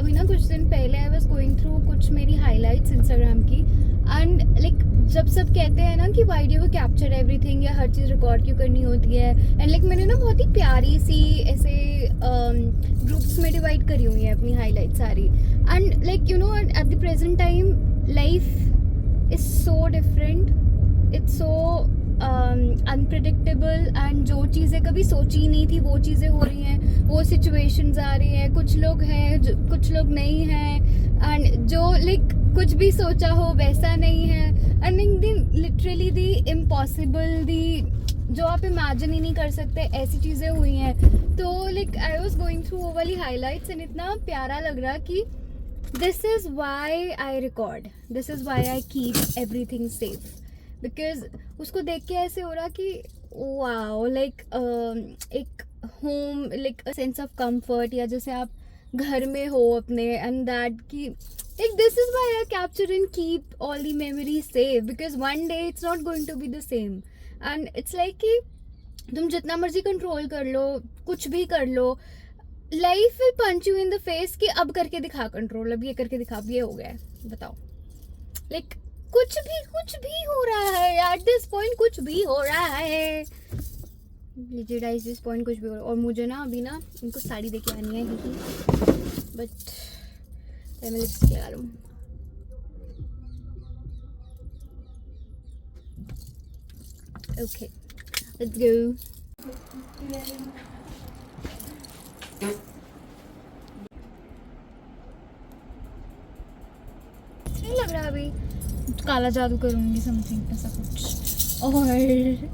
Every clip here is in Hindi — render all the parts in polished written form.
अभी ना कुछ दिन पहले आई वाज गोइंग थ्रू कुछ मेरी हाइलाइट्स इंस्टाग्राम की, एंड लाइक जब सब कहते हैं ना कि why do you capture everything, या हर चीज़ रिकॉर्ड क्यों करनी होती है, एंड लाइक मैंने ना बहुत ही प्यारी सी ऐसे ग्रुप्स में डिवाइड करी हुई है अपनी हाइलाइट सारी, and like you know at the present time life is so different, it's so unpredictable, and जो चीज़ें कभी सोची ही नहीं थी वो चीज़ें हो रही हैं, वो सिचुएशंस आ रही हैं, कुछ लोग हैं कुछ लोग नहीं हैं, एंड जो लाइक कुछ भी सोचा हो वैसा नहीं है, एंड लिटरली दी इम्पॉसिबल, दी जो आप इमेजिन ही नहीं कर सकते ऐसी चीज़ें हुई हैं। तो like I was going through वो वाली हाईलाइट्स एंड इतना प्यारा लग रहा कि this is why I record, this is why I keep everything safe, because उसको देख के ऐसे हो रहा कि वाओ, लाइक एक home, like sense of comfort, या जैसे आप घर में हो अपने, एंड दैट की like this is why I capture and keep all the memories safe, because one day it's not going to be the same, and it's like कि तुम जितना मर्जी कंट्रोल कर लो, कुछ भी कर लो, life will punch you in the face कि अब करके दिखा कंट्रोल, अब ये करके दिखा, अब ये हो गया है, बताओ। लाइक कुछ भी हो रहा है एट दिस पॉइंट, कुछ भी हो रहा है लीजिए गाइस, दिस पॉइंट कुछ भी हो रहा है। और मुझे ना अभी ना इनको साड़ी देके आनी है क्योंकि बट मैं लिपस्टिक लगा लूँ। Okay let's go. नहीं लग रहा अभी काला जादू करूँगी समथिंग ऐसा कुछ। और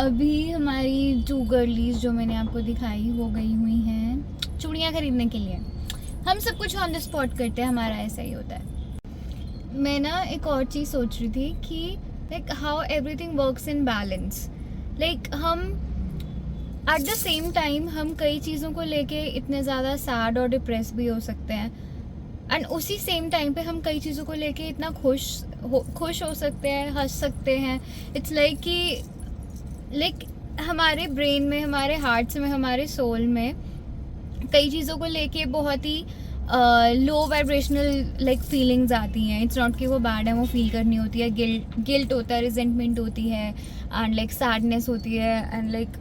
अभी हमारी 2 गर्लीज जो मैंने आपको दिखाई वो गई हुई हैं चूड़ियाँ खरीदने के लिए। हम सब कुछ ऑन द स्पॉट करते हैं, हमारा ऐसा ही होता है। मैं ना एक और चीज़ सोच रही थी कि like how everything works in balance, like हम एट द सेम टाइम हम कई चीज़ों को लेके इतने ज़्यादा सैड और डिप्रेस भी हो सकते हैं, एंड उसी सेम टाइम पे हम कई चीज़ों को लेके इतना खुश हो सकते हैं, हंस सकते हैं। इट्स लाइक कि लाइक हमारे ब्रेन में, हमारे हार्ट्स में, हमारे सोल में कई चीज़ों को लेके बहुत ही लो वाइब्रेशनल लाइक फीलिंग्स आती हैं। इट्स नॉट कि वो बैड है, वो फील करनी होती है, गिल्ट होता है, रिजेंटमेंट होती है, एंड लाइक सैडनेस होती है, and like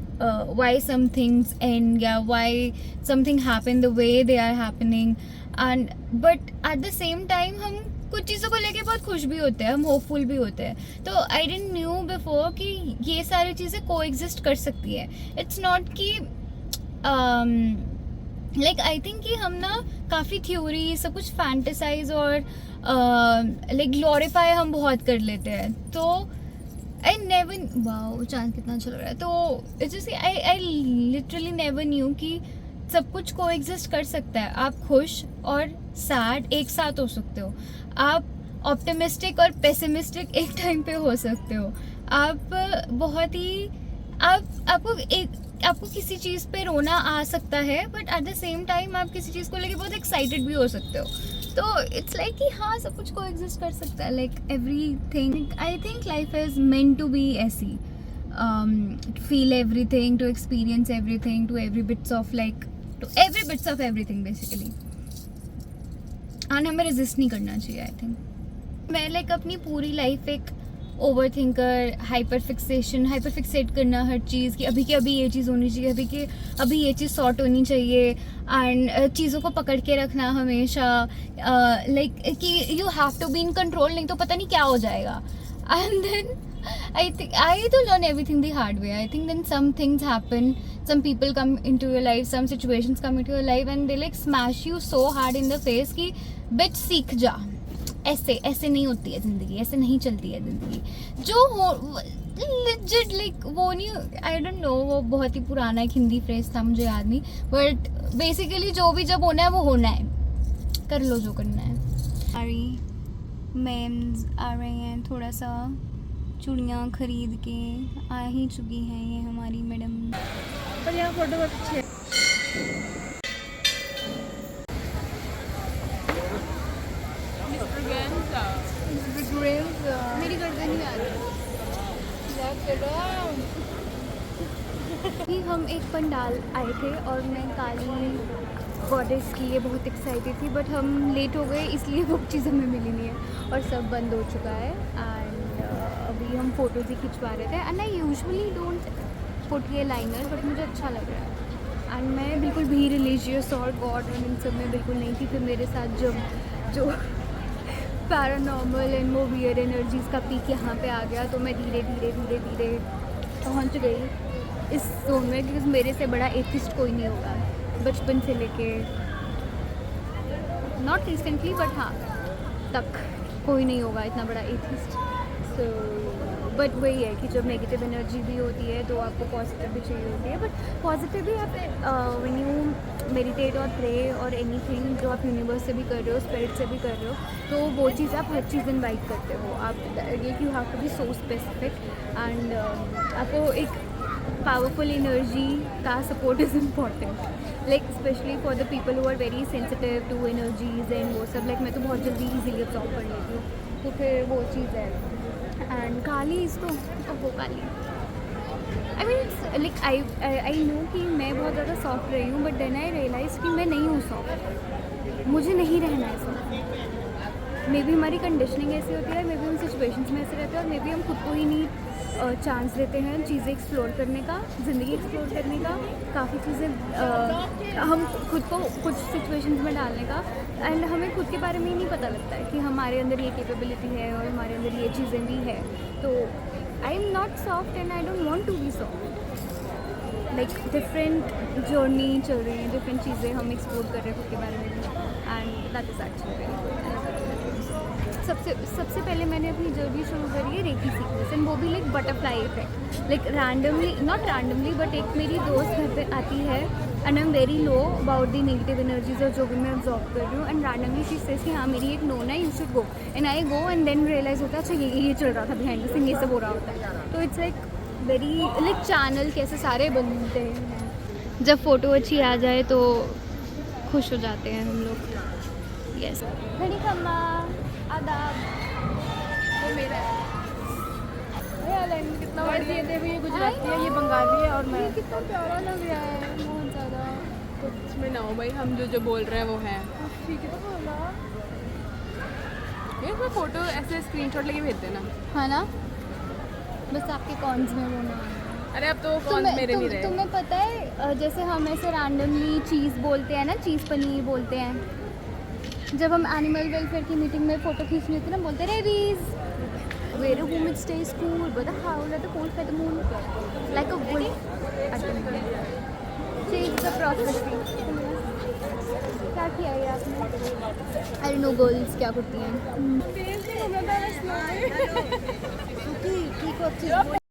why some things and yeah why something happen the way they are happening, and but at the same time हम कुछ चीज़ों को लेके बहुत खुश भी होते हैं, हम होपफुल भी होते हैं। तो आई डिडंट न्यू बिफोर कि ये सारी चीज़ें को एग्जिस्ट कर सकती है। इट्स नॉट कि लाइक आई थिंक कि हम ना काफ़ी थ्योरी सब कुछ फैंटेसाइज और लाइक ग्लोरीफाई हम बहुत कर लेते हैं। तो आई नेवर, वाओ चांद कितना अच्छा लग रहा है। तो it's just I literally never knew कि सब कुछ को एग्जिस्ट कर सकता है। आप खुश और सैड एक साथ हो सकते हो, आप ऑप्टिमिस्टिक और पेसिमिस्टिक एक टाइम पे हो सकते हो, आप बहुत ही आपको किसी चीज़ पे रोना आ सकता है, but at the same time आप किसी चीज़ को लेके बहुत एक्साइटेड भी हो सकते हो। तो इट्स लाइक कि हाँ सब कुछ को एग्जिस्ट कर सकता है, like everything. I think life is meant to be ऐसी, to feel everything, to experience everything, to every bits of everything basically, and हमें resist नहीं करना चाहिए। आई थिंक मैं लाइक अपनी पूरी लाइफ एक ओवर थिंकर, हाइपर फिक्सेट करना हर चीज़ की अभी ये चीज़ होनी चाहिए, अभी ये चीज़ सॉर्ट होनी चाहिए, एंड चीज़ों को पकड़ के रखना हमेशा, लाइक कि you have to be in control, नहीं तो पता नहीं क्या हो जाएगा। And then I think I to learn everything the hard way. I think then some things happen, some people come into your life, some situations come into your life and they like smash you so hard in the face कि bitch सीख जा, ऐसे नहीं होती है ज़िंदगी, ऐसे नहीं चलती है ज़िंदगी। जो हो legit like वो नहीं, I don't know, वो बहुत ही पुराना एक हिंदी फ्रेज था, मुझे याद नहीं, बट बेसिकली जो भी जब होना है वो होना है, कर लो जो करना है। सारी मेम्स आ रहे हैं, थोड़ा सा चूड़ियाँ खरीद के आ ही चुकी हैं ये हमारी मैडम। पर यहाँ फोटो बहुत अच्छी है। मेरी गर्दन नहीं आ रही। हम एक पंडाल आए थे और मैं काली गॉडेस के लिए बहुत एक्साइटेड थी, बट हम लेट हो गए इसलिए वो चीज़ हमें मिली नहीं है और सब बंद हो चुका है। एंड अभी हम फ़ोटोज़ ही खिंचवा रहे थे and I usually don't put ये लाइनर, बट मुझे अच्छा लग रहा है। एंड मैं बिल्कुल भी रिलीजियस और गॉड और इन सब में बिल्कुल नहीं थी। फिर मेरे साथ जब जो पैरानॉर्मल एंड वो वियर्ड एनर्जीज़ का पीक यहाँ पे आ गया, तो मैं धीरे धीरे धीरे धीरे पहुँच गई इस जोन में, क्योंकि मेरे से बड़ा एथिस्ट कोई नहीं होगा बचपन से लेके, नॉट रिसेंटली बट हाँ तक कोई नहीं होगा इतना बड़ा एथिस्ट। सो बट वही है कि जब नेगेटिव एनर्जी भी होती है तो आपको पॉजिटिव भी चाहिए होती है, बट पॉजिटिव भी आप व्हेन यू मेडिटेट और प्रे और एनीथिंग जो आप यूनिवर्स से भी कर रहे हो, स्पिरिट से भी कर रहे हो, तो वो चीज़ आप हर चीज़ इनवाइट करते हो। आप you have to be so specific and आपको एक पावरफुल एनर्जी का support is important, like specially for the people who are very sensitive to energies and वो सब। लाइक मैं तो बहुत जल्दी इजीली अब्सॉर्ब कर लेती हूँ, तो फिर वो चीज़ है। एंड काली इज़ तो वो Kali, I mean like I know कि मैं बहुत ज़्यादा सॉफ्ट रही हूँ, बट देन आई रियलाइज़ कि मैं नहीं हूँ सॉफ्ट, मुझे नहीं रहना है सॉफ्ट। मे बी हमारी कंडीशनिंग ऐसी होती है, मे बी हम सिचुएशंस में ऐसे रहते हैं, और मे बी हम खुद को ही नहीं चांस देते हैं चीज़ें एक्सप्लोर करने का, ज़िंदगी एक्सप्लोर करने का, काफ़ी चीज़ें हम खुद को कुछ सिचुएशंस में डालने का, एंड हमें खुद के बारे में ही नहीं पता लगता है कि हमारे अंदर ये कैपेबिलिटी है और हमारे अंदर ये चीज़ें भी है। तो I am not soft and I don't want to be soft. Like different journey चल रही है, डिफरेंट चीज़ें हम एक्सप्लोर कर रहे हैं खुद के बारे में भी, and that is actually very good. सबसे पहले मैंने अपनी जर्नी शुरू करी है रेकी सीक्वेंस, एंड वो भी like butterfly effect, like randomly, not randomly but एक मेरी दोस्त घर पे आती है and I am very low about the negative energies और जो भी मैं ऑब्जॉर्व कर रही हूँ, एंड रैंडमली शी सेज कि हाँ मेरी एक नोन है, you should go, and I go and then realise होता है अच्छा ये चल रहा था बिहाइंड द सीन, ये सब हो रहा होता है। तो it's like very like channel कैसे सारे बनते हैं, जब फ़ोटो अच्छी आ जाए तो खुश हो जाते हैं हम लोग। यस खड़ी खम्मा आदाब, वो मेरा है। कितना बढ़िया है, देखो ये गुजराती है, ये बंगाली है और मैं। कितना प्यारा लग रहा है, बहुत ज़्यादा। कुछ में ना हो भाई, हम जो बोल रहे हैं वो है। ठीक है तो बोला ये कोई फोटो ऐसे स्क्रीनशॉट लेके भेज देना। हाँ ना, बस आपके कॉन्स में वो ना। अरे अब तो कौन मेरे नहीं रहे। तुम्हें पता है जैसे हम ऐसे रैंडमली चीज़ बोलते हैं ना, चीज़ पनीर बोलते हैं, जब हम एनिमल वेलफेयर की मीटिंग में फ़ोटो खींचनी होती है ना, बोलते rabies where a woman stays cool by the howl at the cold by the moon like a wolf at the moon. Change the process. क्या किया है आपने? I don't know girls क्या करती हैं। ठीक